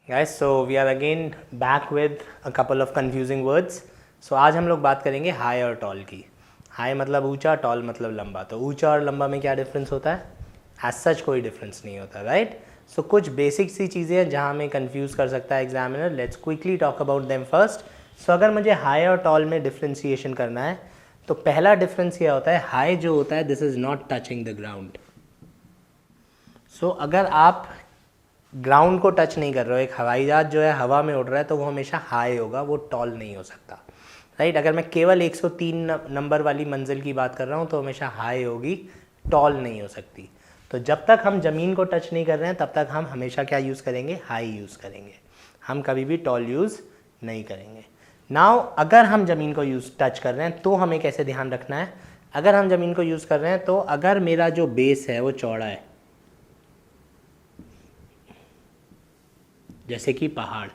Guys, so we are again back with a couple of confusing words. So आज हम लोग बात करेंगे हाई और टॉल की. हाई मतलब ऊंचा, टॉल मतलब लंबा. तो ऊंचा और लंबा में क्या डिफरेंस होता है? एज सच कोई डिफरेंस नहीं होता, राइट? सो कुछ बेसिक सी चीज़ें हैं जहाँ हमें कंफ्यूज कर सकता है examiner. Let's quickly talk about them first. So अगर मुझे हाई और टॉल में डिफ्रेंशिएशन करना है तो पहला डिफरेंस यह होता है, हाई जो होता है this is not touching the ground. So अगर आप ग्राउंड को टच नहीं कर रहे हो, एक हवाई जहाज जो है हवा में उड़ रहा है तो वो हमेशा हाई होगा, वो टॉल नहीं हो सकता, राइट? अगर मैं केवल 103 नंबर वाली मंजिल की बात कर रहा हूँ तो हमेशा हाई होगी, टॉल नहीं हो सकती. तो जब तक हम ज़मीन को टच नहीं कर रहे हैं तब तक हम हमेशा क्या यूज़ करेंगे? हाई यूज़ करेंगे. हम कभी भी टॉल यूज़ नहीं करेंगे. नाउ अगर हम ज़मीन को टच कर रहे हैं तो हमें कैसे ध्यान रखना है? अगर हम ज़मीन को यूज़ कर रहे हैं तो अगर मेरा जो बेस है वो चौड़ा है, जैसे कि पहाड़,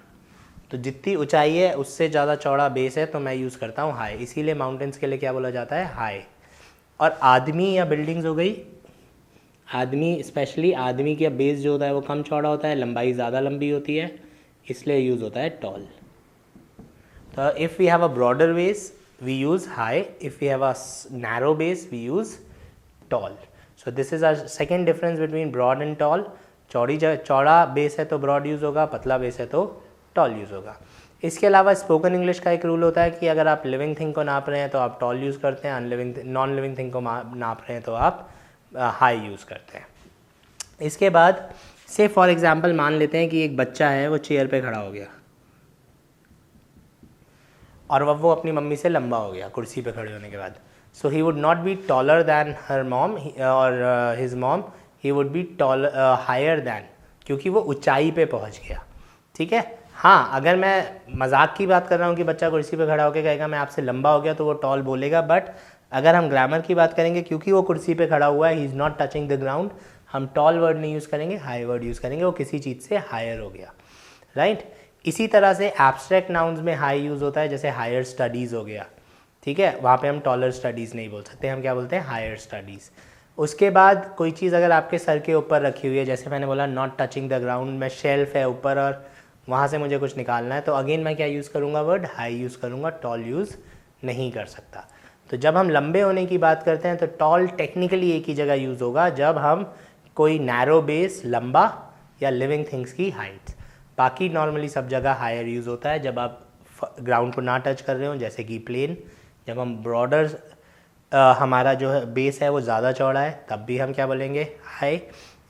तो जितनी ऊंचाई है उससे ज़्यादा चौड़ा बेस है तो मैं यूज़ करता हूँ हाई. इसीलिए माउंटेन्स के लिए क्या बोला जाता है? हाई. और आदमी या बिल्डिंग्स हो गई, आदमी स्पेशली आदमी का बेस जो होता है वो कम चौड़ा होता है, लंबाई ज़्यादा लंबी होती है, इसलिए यूज़ होता है टॉल. तो if we have a broader base we use high, if we have a narrow base we use tall. So this is a second difference between broad and tall. चौड़ा बेस है तो broad use होगा, पतला base है तो toll use होगा. इसके अलावा स्पोकन इंग्लिश का एक रूल होता है कि अगर आप लिविंग थिंग को नाप रहे हैं तो आप टॉल यूज़ करते हैं, नॉन लिविंग थिंग को नाप रहे हैं तो आप हाई यूज़ करते हैं. इसके बाद से फॉर एग्जांपल मान लेते हैं कि एक बच्चा है वो चेयर पे खड़ा हो गया और वो अपनी मम्मी से लंबा हो गया कुर्सी पे खड़े होने के बाद. So he would not be taller than her mom और his mom, he would be higher than, क्योंकि वो ऊंचाई पे पहुंच गया. ठीक है. हाँ, अगर मैं मजाक की बात कर रहा हूँ कि बच्चा कुर्सी पे खड़ा होकर कहेगा मैं आपसे लंबा हो गया तो वो टॉल बोलेगा. बट अगर हम ग्रामर की बात करेंगे, क्योंकि वो कुर्सी पे खड़ा हुआ है, he is not touching the ground, हम टॉल वर्ड नहीं यूज़ करेंगे, हाई वर्ड यूज़ करेंगे. वो किसी चीज़ से हायर हो गया, राइट? इसी तरह से एब्स्ट्रैक्ट नाउन्स में हाई यूज़ होता है, जैसे हायर स्टडीज़ हो गया. ठीक है, वहाँ पे हम टॉलर स्टडीज़ नहीं बोल सकते, हम क्या बोलते हैं? Higher studies. उसके बाद कोई चीज़ अगर आपके सर के ऊपर रखी हुई है, जैसे मैंने बोला नॉट टचिंग द ग्राउंड, में शेल्फ है ऊपर और वहाँ से मुझे कुछ निकालना है, तो अगेन मैं क्या यूज़ करूँगा? वर्ड हाई यूज़ करूँगा, टॉल यूज़ नहीं कर सकता. तो जब हम लंबे होने की बात करते हैं तो टॉल टेक्निकली एक ही जगह यूज़ होगा, जब हम कोई नैरो बेस, लंबा, या लिविंग थिंग्स की हाइट. बाकी नॉर्मली सब जगह हायर यूज़ होता है जब आप ग्राउंड को ना टच कर रहे हो, जैसे कि प्लेन. जब हम ब्रॉडर हमारा जो है बेस है वो ज़्यादा चौड़ा है तब भी हम क्या बोलेंगे? हाई.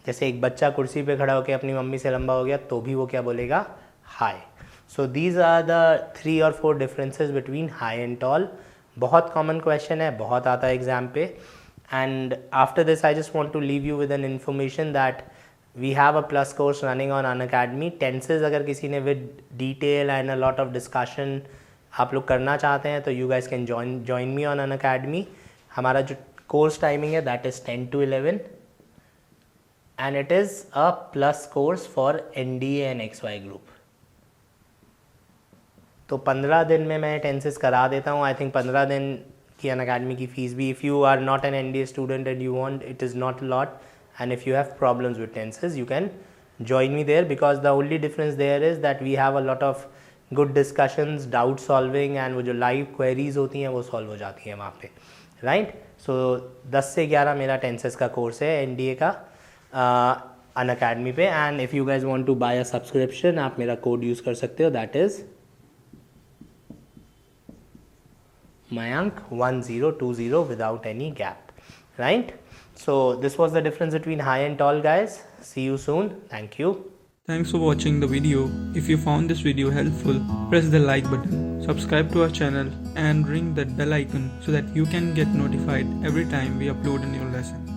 जैसे एक बच्चा कुर्सी पे खड़ा होकर अपनी मम्मी से लंबा हो गया तो भी वो क्या बोलेगा? High. So these are the 3 और 4 differences between high and tall. बहुत कॉमन क्वेश्चन है, बहुत आता है एग्जाम पे. And after this I just want to leave you with an information that we have a plus course running on Unacademy. Tenses अगर किसी ने with detail and a lot of discussion आप लोग करना चाहते हैं तो you guys can join me on Unacademy. हमारा जो कोर्स टाइमिंग है that is 10 to 11 and it is a plus course for NDA and XY group. तो 15 दिन में मैं टेंसेस करा देता हूँ. आई थिंक 15 दिन की अनअकैडमी की फ़ीस भी, if you are not an NDA student and you want, it is not lot. And if you have problems with tenses you can join me there, because the only difference there is that we have a lot of good discussions, doubt solving, and वो जो live queries होती हैं वो solve हो जाती हैं वहाँ पे, right? So 10 से 11 मेरा टेंसेस का कोर्स है NDA का अनअकैडमी पे. And if you guys want to buy a subscription आप मेरा कोड यूज़ कर सकते हो, that is Mayank 1020 without any gap, right? So this was the difference between high and tall, guys. See you soon. Thank you. Thanks for watching the video. If you found this video helpful, press the like button, subscribe to our channel and ring that bell icon so that you can get notified every time we upload a new lesson.